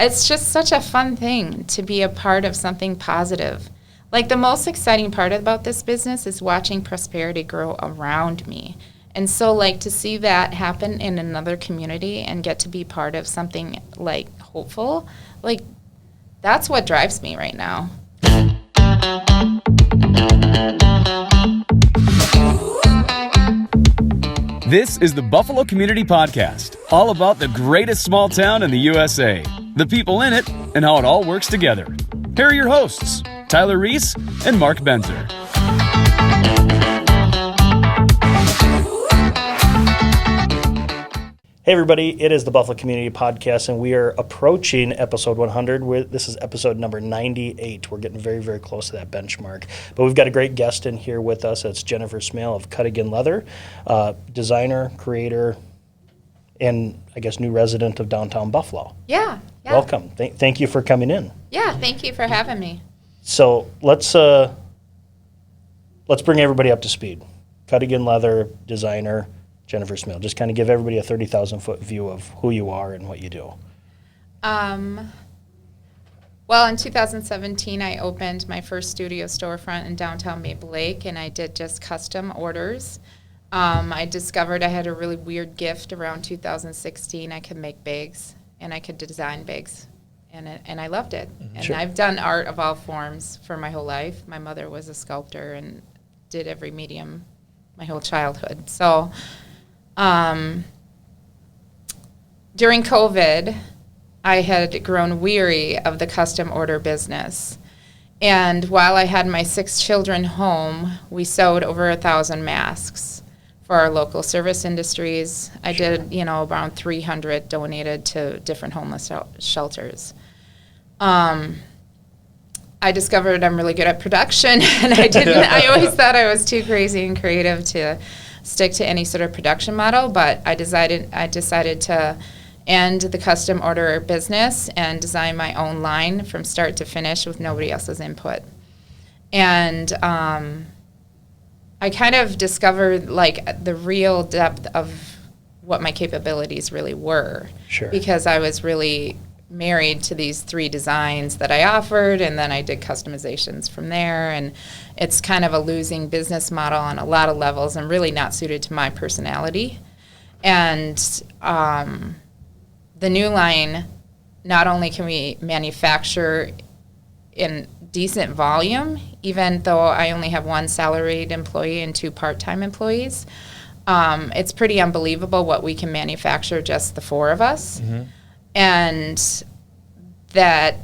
it's just such a fun thing to be a part of something positive. Like, the most exciting part about this business is watching prosperity grow around me. And so, like, to see that happen in another community and get to be part of something, like, hopeful, like, that's what drives me right now. This is the Buffalo Community Podcast, all about the greatest small town in the USA, the people in it, and how it all works together. Here are your hosts, Tyler Reese and Mark Benzer. Hey everybody, it is the Buffalo Community Podcast, and we are approaching episode 100. This is episode number 98. We're getting very, very close to that benchmark. But we've got a great guest in here with us. It's Jennifer Smail of Cuddigan Leather, designer, creator, and I guess new resident of downtown Buffalo. Yeah. Welcome. Thank you for coming in. Yeah, thank you for having me. So let's bring everybody up to speed. Cuddigan Leather, designer, Jennifer Smail. Just kind of give everybody a 30,000-foot view of who you are and what you do. Well, in 2017, I opened my first studio storefront in downtown Maple Lake, and I did just custom orders. I discovered I had a really weird gift around 2016. I could make bags, and I could design bags, and I loved it. And Sure. I've done art of all forms for my whole life. My mother was a sculptor and did every medium my whole childhood. So during COVID, I had grown weary of the custom order business. And while I had my 6 children home, we sewed over 1,000 masks for our local service industries. I did, around 300 donated to different homeless shelters. I discovered I'm really good at production, and I always thought I was too crazy and creative to stick to any sort of production model, but I decided to end the custom order business and design my own line from start to finish with nobody else's input. And I kind of discovered like the real depth of what my capabilities really were. Sure. Because I was really married to these 3 designs that I offered, and then I did customizations from there, and it's kind of a losing business model on a lot of levels and really not suited to my personality. And the new line, not only can we manufacture in decent volume, even though I only have 1 salaried employee and 2 part-time employees, it's pretty unbelievable what we can manufacture, just the 4 of us. Mm-hmm. And that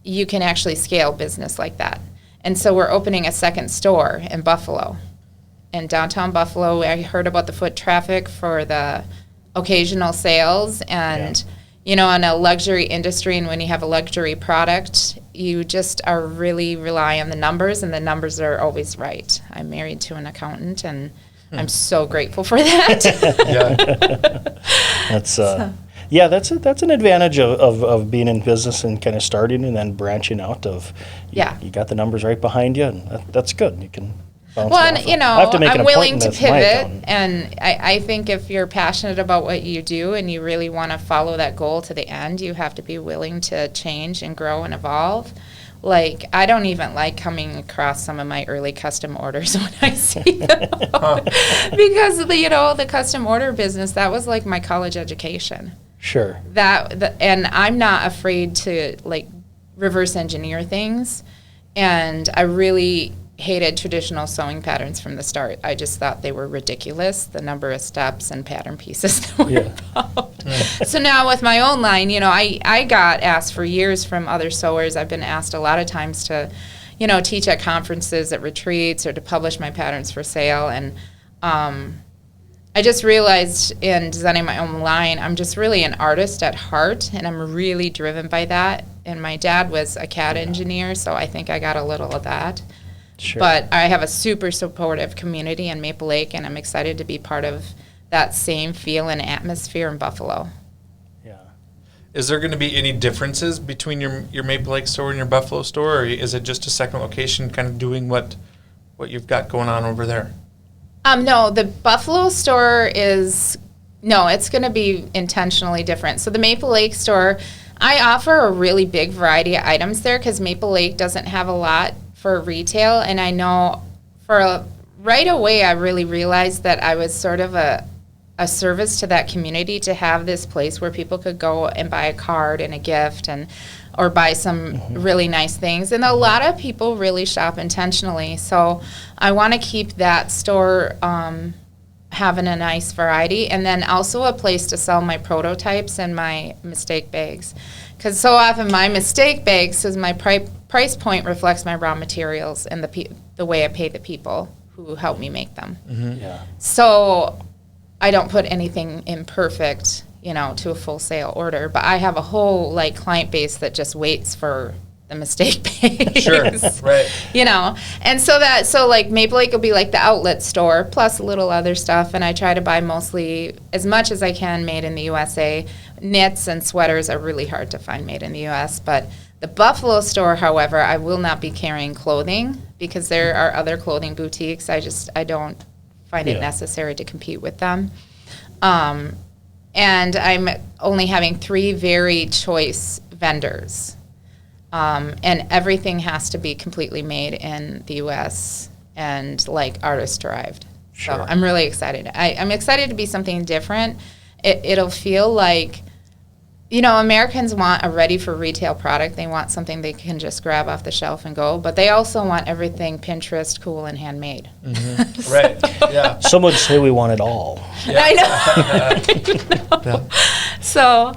you can actually scale business like that. And so we're opening a second store in Buffalo. In downtown Buffalo, I heard about the foot traffic for the occasional sales. And, in a luxury industry, and when you have a luxury product, you just are really rely on the numbers, and the numbers are always right. I'm married to an accountant, and I'm so grateful for that. Yeah. That's an advantage of being in business and kind of starting and then branching out of, you got the numbers right behind you, and that's good. You can bounce well, off and, I have to make I'm an willing to appointment with my pivot, accountant. and I think if you're passionate about what you do and you really want to follow that goal to the end, you have to be willing to change and grow and evolve. Like, I don't even like coming across some of my early custom orders when I see them. Because, the custom order business, that was like my college education. Sure. And I'm not afraid to, reverse engineer things. And I really hated traditional sewing patterns from the start. I just thought they were ridiculous, the number of steps and pattern pieces that were involved. So now with my own line, I got asked for years from other sewers. I've been asked a lot of times to, teach at conferences, at retreats, or to publish my patterns for sale. And I just realized in designing my own line, I'm just really an artist at heart, and I'm really driven by that. And my dad was a CAD engineer, so I think I got a little of that. Sure. But I have a super supportive community in Maple Lake, and I'm excited to be part of that same feel and atmosphere in Buffalo. Yeah. Is there going to be any differences between your Maple Lake store and your Buffalo store, or is it just a second location kind of doing what you've got going on over there? No, the Buffalo store it's going to be intentionally different. So the Maple Lake store, I offer a really big variety of items there because Maple Lake doesn't have a lot for retail, and I know right away I really realized that I was sort of a service to that community to have this place where people could go and buy a card and a gift or buy some really nice things. And a lot of people really shop intentionally. So I want to keep that store having a nice variety, and then also a place to sell my prototypes and my mistake bags. Because so often my mistake bags, says my price point reflects my raw materials and the way I pay the people who help me make them. Yeah. So I don't put anything imperfect, to a full sale order, but I have a whole client base that just waits for the mistake bags. Sure, right. And so Maple Lake will be like the outlet store plus a little other stuff, and I try to buy mostly as much as I can made in the USA. Knits and sweaters are really hard to find made in the US, but the Buffalo store, however, I will not be carrying clothing because there are other clothing boutiques. I don't find it necessary to compete with them. And I'm only having 3 very choice vendors. And everything has to be completely made in the U.S. and artist derived. Sure. So I'm really excited. I'm excited to be something different. It'll feel like, Americans want a ready for retail product. They want something they can just grab off the shelf and go, but they also want everything Pinterest, cool, and handmade. Mm-hmm. Right. Yeah. Some would say we want it all. Yeah. I know. Yeah. So,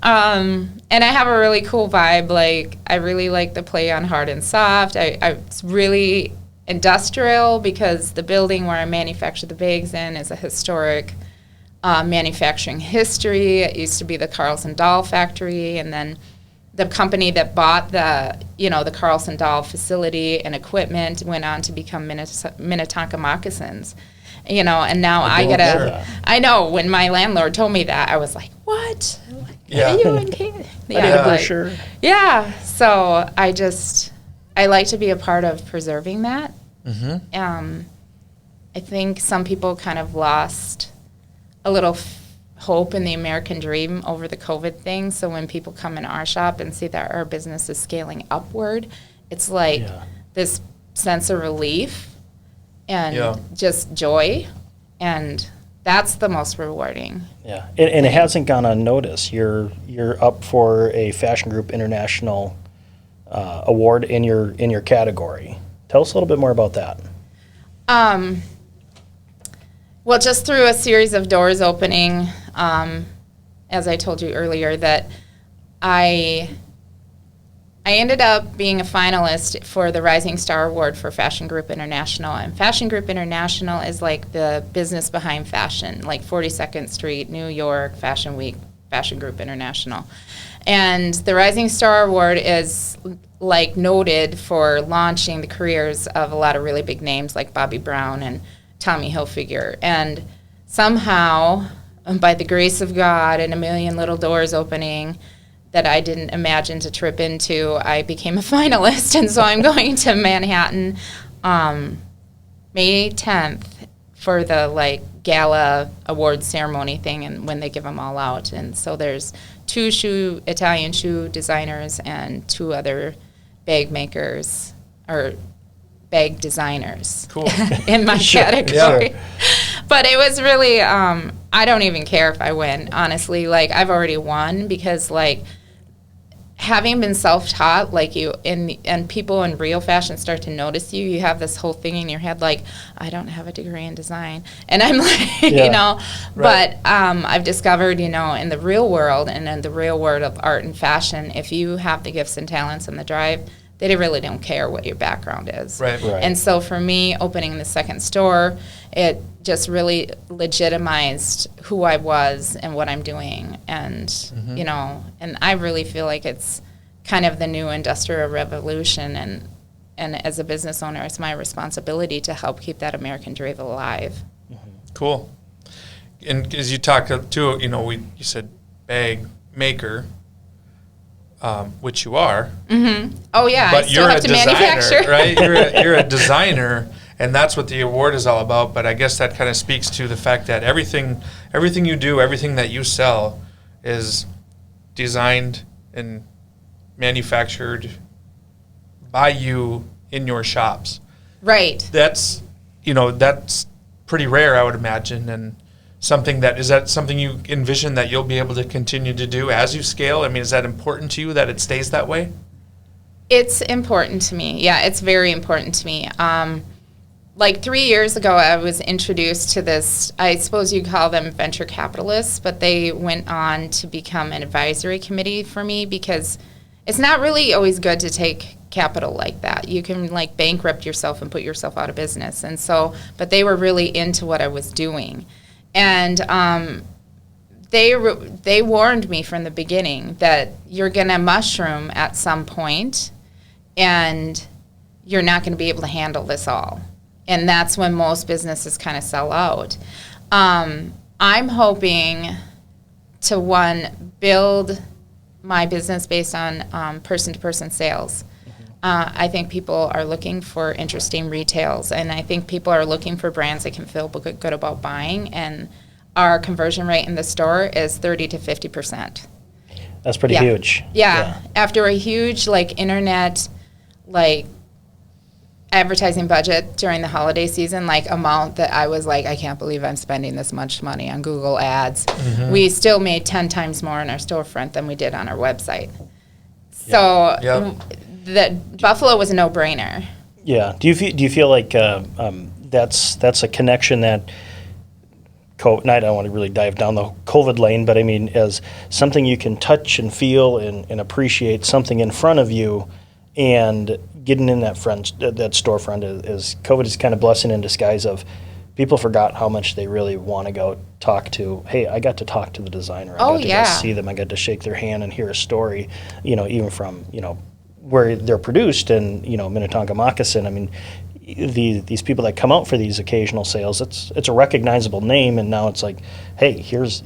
and I have a really cool vibe. I really like the play on hard and soft. It's really industrial because the building where I manufacture the bags in is a historic manufacturing history. It used to be the Carlson Doll factory, and then the company that bought the Carlson Doll facility and equipment went on to become Minnetonka Moccasins. And now I know when my landlord told me that, I was like, what? Yeah. Are you in Canada? Yeah, for sure. Yeah. So I like to be a part of preserving that. Mm-hmm. I think some people kind of lost a little hope in the American dream over the COVID thing. So when people come in our shop and see that our business is scaling upward, it's like this sense of relief and just joy, and that's the most rewarding. Yeah, and it hasn't gone unnoticed. You're up for a Fashion Group International award in your category. Tell us a little bit more about that. Well, just through a series of doors opening, as I told you earlier, that I ended up being a finalist for the Rising Star Award for Fashion Group International. And Fashion Group International is like the business behind fashion, like 42nd Street, New York, Fashion Week, Fashion Group International. And the Rising Star Award is noted for launching the careers of a lot of really big names like Bobbi Brown and Tommy Hilfiger. And somehow, by the grace of God and a million little doors opening that I didn't imagine to trip into, I became a finalist. And so I'm going to Manhattan May 10th for the gala award ceremony thing, and when they give them all out. And so there's 2 Italian shoe designers and 2 other bag makers or bag designers. Cool. In my category. Yeah. But it was really, I don't even care if I win, honestly. I've already won because, having been self-taught, and people in real fashion start to notice you, you have this whole thing in your head, I don't have a degree in design. And I'm Right. But I've discovered, in the real world and in the real world of art and fashion, if you have the gifts and talents and the drive, they really don't care what your background is. Right. And so for me, opening the second store, it just really legitimized who I was and what I'm doing. And, and I really feel like it's kind of the new industrial revolution. And as a business owner, it's my responsibility to help keep that American dream alive. Cool. And as you talked too, you said bag maker, which you are. Mm-hmm. Oh, yeah. But I still you're have a to designer, manufacture. right? You're a designer, and that's what the award is all about. But I guess that kind of speaks to the fact that everything you do, everything that you sell is designed and manufactured by you in your shops. Right. That's pretty rare, I would imagine, and is that something you envision that you'll be able to continue to do as you scale? I mean, is that important to you that it stays that way? It's important to me. Yeah, it's very important to me. Like 3 years ago, I was introduced to this, I suppose you call them venture capitalists, but they went on to become an advisory committee for me because it's not really always good to take capital like that. You can like bankrupt yourself and put yourself out of business. And so, but they were really into what I was doing. And they warned me from the beginning that you're going to mushroom at some point and you're not going to be able to handle this all. And that's when most businesses kind of sell out. I'm hoping to, build my business based on person-to-person sales. I think people are looking for interesting retails, and I think people are looking for brands they can feel good about buying, and our conversion rate in the store is 30 to 50%. That's pretty huge. Yeah. After a huge, internet, advertising budget during the holiday season, amount that I was I can't believe I'm spending this much money on Google ads. Mm-hmm. We still made 10 times more in our storefront than we did on our website. So that Buffalo was a no-brainer. Yeah. Do you feel like that's a connection that and I don't want to really dive down the COVID lane, but I mean, as something you can touch and feel and appreciate something in front of you, and getting in that storefront is COVID is kind of blessing in disguise of people forgot how much they really want to go talk to. Hey, I got to talk to the designer. I got to go see them. I got to shake their hand and hear a story, even from, where they're produced in, Minnetonka Moccasin. I mean, these people that come out for these occasional sales, it's a recognizable name, and now it's like, hey, here's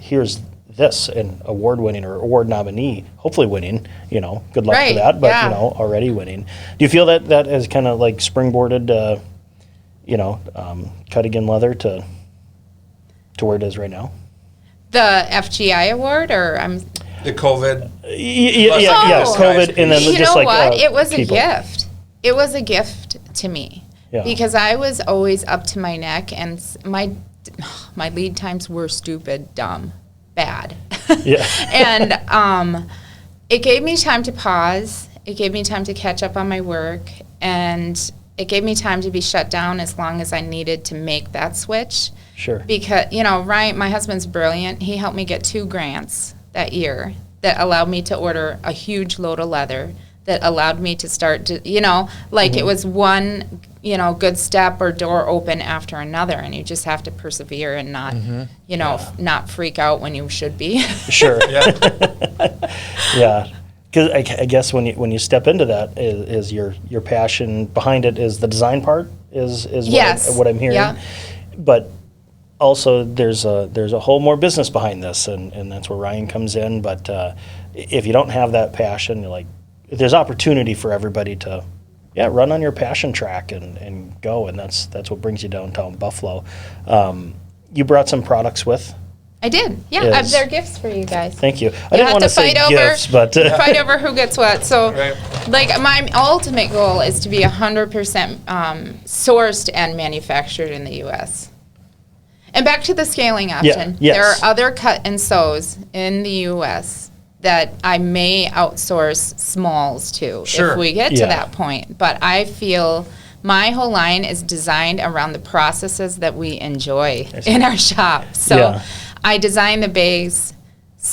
this, an award-winning or award nominee, hopefully winning, good luck for that, but, already winning. Do you feel that has kind of springboarded, Cuddigan Leather to where it is right now? The FGI award, or the COVID? Yes, COVID, and then you just know what? It was people. A gift. It was a gift to me because I was always up to my neck, and my lead times were stupid, dumb, bad. Yeah. And it gave me time to pause. It gave me time to catch up on my work, and it gave me time to be shut down as long as I needed to make that switch. Sure. Because, Ryan, my husband's brilliant. He helped me get 2 grants that year that allowed me to order a huge load of leather, that allowed me to start to, it was one, good step or door open after another, and you just have to persevere and not, not freak out when you should be. Sure. Yeah. Because I guess when you step into that, is your passion behind it is the design part is yes. what I'm hearing. Yeah. But also there's a whole more business behind this, and that's where Ryan comes in. But if you don't have that passion, there's opportunity for everybody to run on your passion track and go, and that's what brings you downtown Buffalo. You brought some products with. I did. Yeah, they're gifts for you guys. Thank you. I didn't want to say gifts, but fight over who gets what. So, my ultimate goal is to be 100% sourced and manufactured in the U.S. And back to the scaling option. Yes. There are other cut and sews in the U.S. that I may outsource smalls to if we get to that point. But I feel my whole line is designed around the processes that we enjoy in our shop. So I design the bags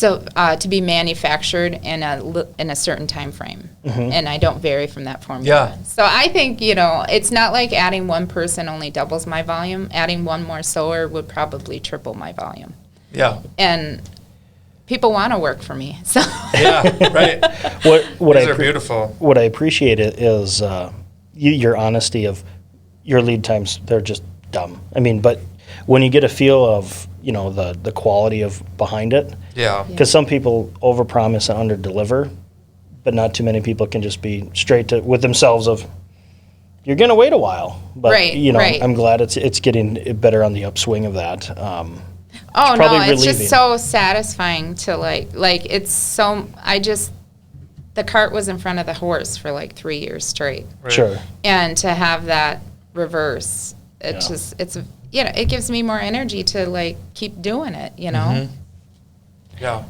to be manufactured in a certain time frame, and I don't vary from that formula. Yeah. So I think it's not like adding one person only doubles my volume. Adding one more sewer would probably triple my volume. Yeah. And people want to work for me. So right. These are beautiful. What I appreciate is your honesty of your lead times. They're just dumb. I mean, but when you get a feel of the quality of behind it, because some people overpromise and underdeliver, but not too many people can just be straight with themselves of you're going to wait a while. But I'm glad it's getting better on the upswing of that. It's just so satisfying to it's so the cart was in front of the horse for like 3 years straight. Right. Sure. And to have that reverse, it's it gives me more energy to like keep doing it, you know? Yeah.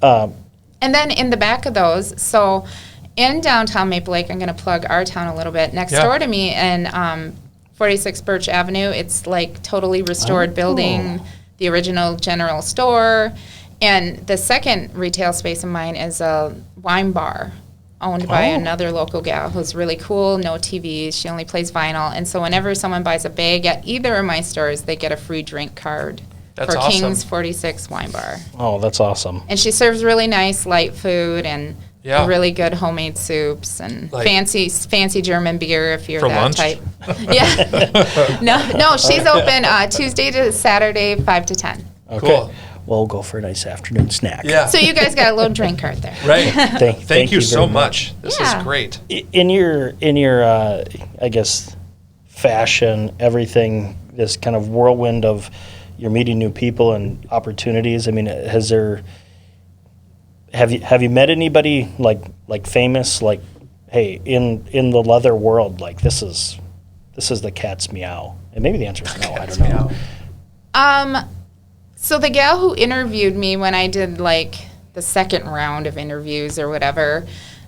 And then in the back of those, so in downtown Maple Lake, I'm going to plug our town a little bit. Next door to me in 46 Birch Avenue, it's like totally restored building, the original general store. And the second retail space of mine is a wine bar owned by another local gal who's really cool, no TV. She only plays vinyl. And so whenever someone buys a bag at either of my stores, they get a free drink card. That's for awesome. King's 46 Wine Bar. Oh, that's awesome. And she serves really nice light food and Yeah. really good homemade soups and Like- fancy German beer if you're For that lunch? type. Yeah. No, she's open Tuesday to Saturday, 5 to 10. Okay. Cool. We'll go for a nice afternoon snack. Yeah. So you guys got a little drink card there. Right. Thank you very so much. This Yeah. is great. In your I guess fashion, everything, this kind of whirlwind of you're meeting new people and opportunities. I mean, have you met anybody like famous, like, hey, in the leather world, like this is the cat's meow? And maybe the answer is no. I don't know. So the gal who interviewed me when I did like the second round of interviews or whatever,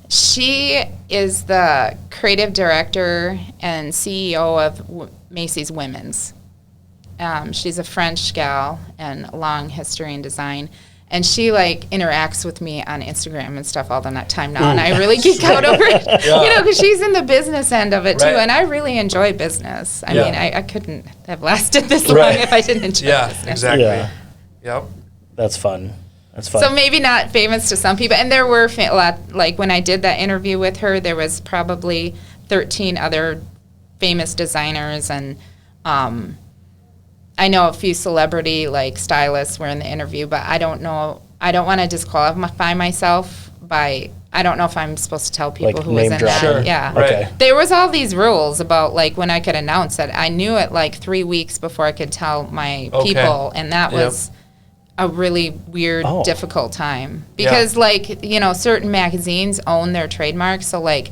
she is the creative director and CEO of Macy's Women's. She's a French gal and a long history in design. And she like interacts with me on Instagram and stuff all the time now, and I really geek out over it, because she's in the business end of it too, Right. and I really enjoy business. I Yeah. mean, I couldn't have lasted this long Right. if I didn't enjoy Yeah, business. exactly. Yeah. Yep. That's fun. That's fun. So maybe not famous to some people, and there were a lot. Like when I did that interview with her, there was probably 13 other famous designers, and I know a few celebrity like stylists were in the interview, but I don't know. I don't want to disqualify myself by. I don't know if I'm supposed to tell people Like who was name in dropping. that. Sure. Yeah. Right. Okay. There was all these rules about like when I could announce it. I knew it like 3 weeks before I could tell my Okay. people, and that Yep. was a really weird, Oh. difficult time because like certain magazines own their trademarks. So like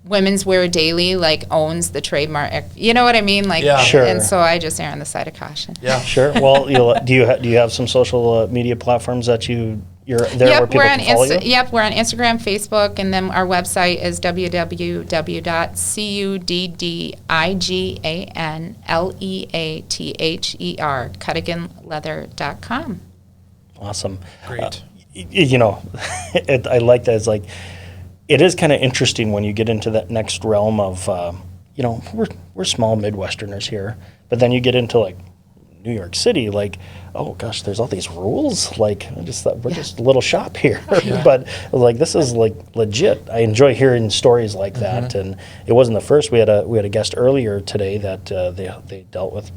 Women's Wear Daily like owns the trademark. You know what I mean? Like, Yeah. Sure. And so I just err on the side of caution. Yeah. Sure. Well, do you have some social media platforms that you're there where people we're can on follow you? Yep, we're on Instagram, Facebook, and then our website is www.cuddiganleather, cuddiganleather.com. Awesome. Great. I like that. It's like it is kind of interesting when you get into that next realm of we're small Midwesterners here, but then you get into like New York City, like, oh gosh, there's all these rules. Like I just thought we're just a little shop here, but like this is like legit. I enjoy hearing stories like that, and it wasn't the first. We had a guest earlier today that they dealt with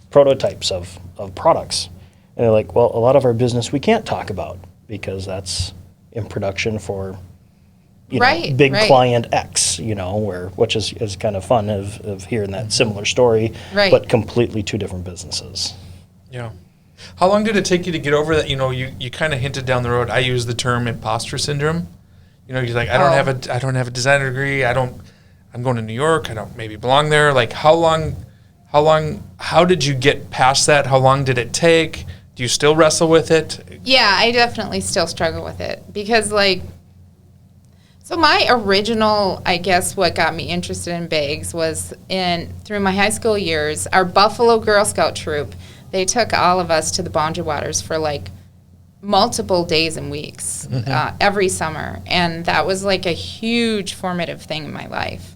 prototypes of products, and they're like, well, a lot of our business we can't talk about because that's in production for Right, big right. client X, which is kind of fun of hearing that similar story, Right. but completely two different businesses. Yeah. How long did it take you to get over that? You kind of hinted down the road. I use the term imposter syndrome. You're like, I don't have a designer degree. I'm going to New York. I don't maybe belong there. Like how did you get past that? How long did it take? Do you still wrestle with it? Yeah, I definitely still struggle with it because so my original, I guess, what got me interested in bags was through my high school years, our Buffalo Girl Scout troop, they took all of us to the Bonja Waters for like multiple days and weeks every summer. And that was like a huge formative thing in my life.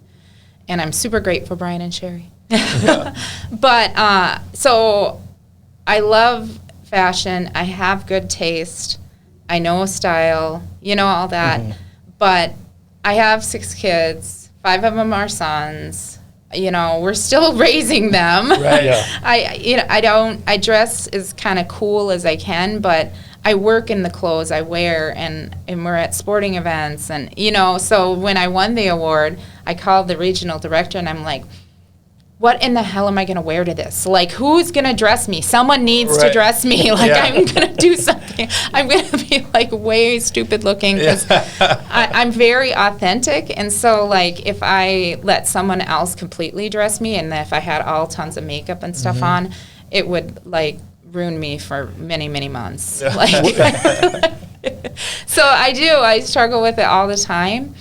And I'm super grateful for Brian and Sherry. But so I love fashion. I have good taste. I know style, all that. But I have 6 kids. 5 of them are sons. We're still raising them. Right. Yeah. I dress as kind of cool as I can, but I work in the clothes I wear, and we're at sporting events, and so when I won the award, I called the regional director and I'm like, what in the hell am I going to wear to this? Like, who's going to dress me? Someone needs to dress me. Like, I'm going to do something. I'm going to be, like, way stupid looking because I'm very authentic. And so, like, if I let someone else completely dress me and if I had all tons of makeup and stuff on, it would, like, ruin me for many, many months. Like, so I struggle with it all the time.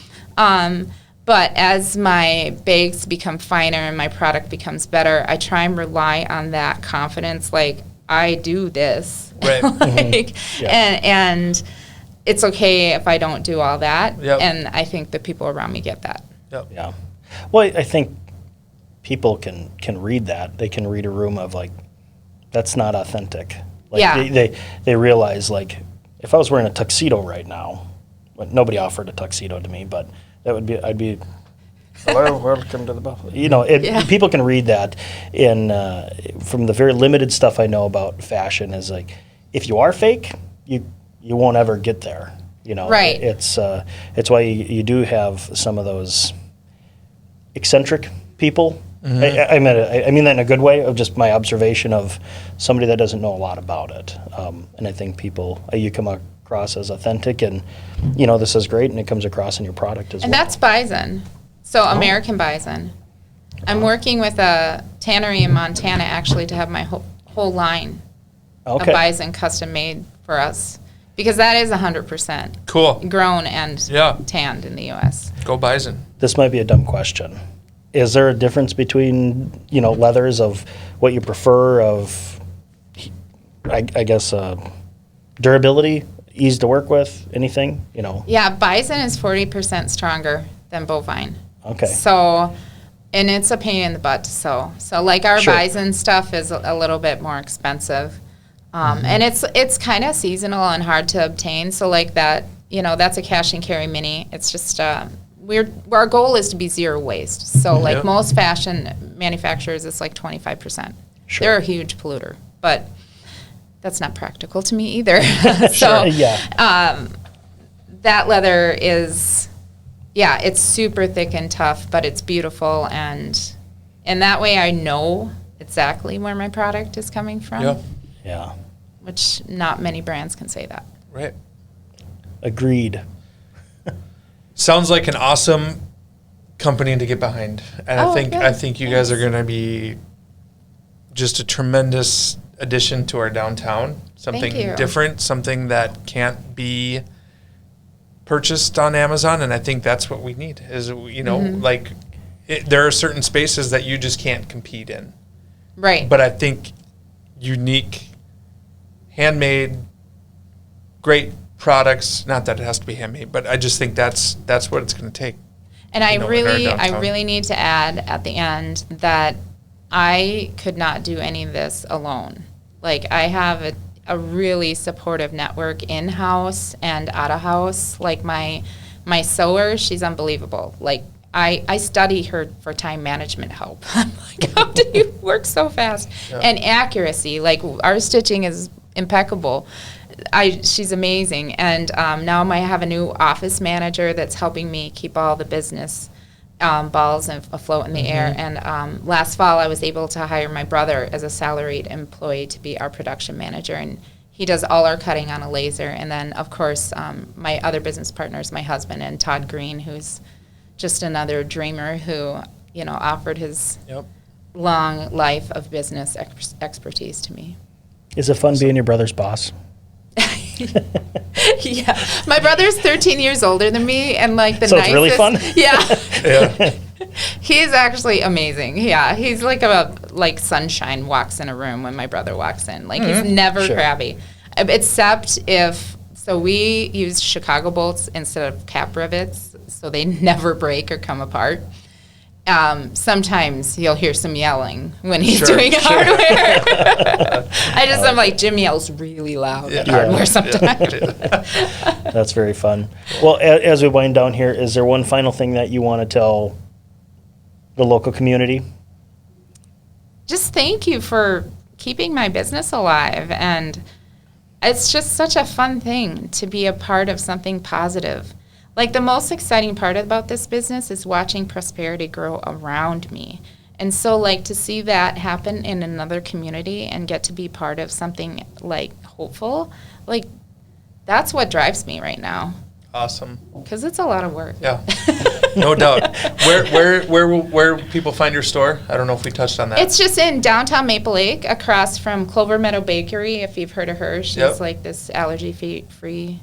But as my bags become finer and my product becomes better, I try and rely on that confidence. Like, I do this. Right. Like, and it's okay if I don't do all that. Yep. And I think the people around me get that. Yep. Yeah. Well, I think people can read that. They can read a room of, like, that's not authentic. Like, Yeah. they realize, like, if I was wearing a tuxedo right now, but nobody offered a tuxedo to me, but that would be, I'd be, hello, welcome to the Buffalo. You know, people can read that. And from the very limited stuff I know about fashion is, like, if you are fake, you won't ever get there. You know, Right. It's why you do have some of those eccentric people. I mean that in a good way, of just my observation of somebody that doesn't know a lot about it. And I think you come across as authentic, and, you know, this is great, and it comes across in your product as well. And that's bison. So American bison. I'm working with a tannery in Montana, actually, to have my whole line of bison custom made for us. Because that is 100% Cool. grown and tanned in the U.S. Go bison. This might be a dumb question. Is there a difference between, you know, leathers of what you prefer of, I guess, durability, ease to work with, anything, you know? Yeah, bison is 40% stronger than bovine. Okay. So, and it's a pain in the butt to sew. So, like, our Sure. bison stuff is a little bit more expensive. And it's kind of seasonal and hard to obtain. So, like, that, you know, that's a cash and carry mini. It's just, our goal is to be zero waste. So, like, most fashion manufacturers, it's like 25%. Sure. They're a huge polluter. But that's not practical to me either. So, that leather is, it's super thick and tough, but it's beautiful, and that way I know exactly where my product is coming from. Yeah. Which not many brands can say that. Right. Agreed. Sounds like an awesome company to get behind, and I think you guys are going to be just a tremendous addition to our downtown. Something different, something that can't be purchased on Amazon, and I think that's what we need. Is, you know, like, there are certain spaces that you just can't compete in. Right. But I think unique, handmade, great products. Not that it has to be handmade, but I just think that's what it's going to take. And I really need to add at the end that I could not do any of this alone. Like, I have a really supportive network in-house and out-of-house. Like, my sewer, she's unbelievable. Like, I study her for time management help. I'm like, how do you work so fast? And accuracy, like, our stitching is impeccable. She's amazing. And now I have a new office manager that's helping me keep all the business balls afloat in the air. And last fall, I was able to hire my brother as a salaried employee to be our production manager. And he does all our cutting on a laser. And then, of course, my other business partners, my husband and Todd Green, who's just another dreamer who, you know, offered his long life of business expertise to me. Is it fun being your brother's boss? Yeah, my brother's 13 years older than me, and, like, the nicest. So it's really fun? Yeah. He's actually amazing. Yeah, he's like sunshine walks in a room when my brother walks in. Like, he's never crabby, except so we use Chicago bolts instead of cap rivets, so they never break or come apart. Sometimes you'll hear some yelling when he's doing hardware. I'm like, Jim yells really loud at hardware sometimes. That's very fun. Well, as we wind down here, is there one final thing that you want to tell the local community? Just thank you for keeping my business alive. And it's just such a fun thing to be a part of something positive. Like, the most exciting part about this business is watching prosperity grow around me. And so, like, to see that happen in another community and get to be part of something, like, hopeful, like, that's what drives me right now. Awesome. Because it's a lot of work. Yeah, no doubt. Where people find your store? I don't know if we touched on that. It's just in downtown Maple Lake, across from Clover Meadow Bakery, if you've heard of her. She's like this allergy-free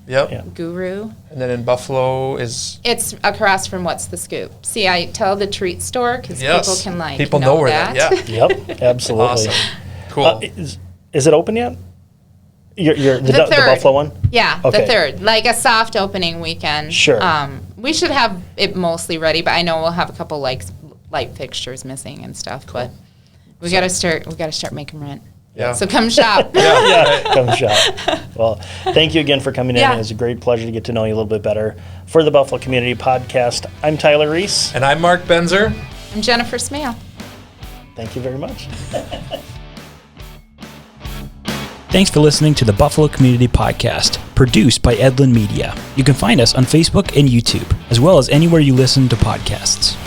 guru. And then in Buffalo is? It's across from What's the Scoop. See, I tell the treat store because people can, like, people know where that. Yeah. Yep, absolutely. Awesome. Cool. Is it open yet? The Buffalo one? Yeah, okay. The 3rd. Like a soft opening weekend. Sure. We should have it mostly ready, but I know we'll have a couple light fixtures missing and stuff. Cool. But we gotta start making rent. Yeah. So come shop. Come shop. Well, thank you again for coming in. It was a great pleasure to get to know you a little bit better. For the Buffalo Community Podcast, I'm Tyler Reese. And I'm Mark Benzer. I'm Jennifer Smail. Thank you very much. Thanks for listening to the Buffalo Community Podcast, produced by Edlund Media. You can find us on Facebook and YouTube, as well as anywhere you listen to podcasts.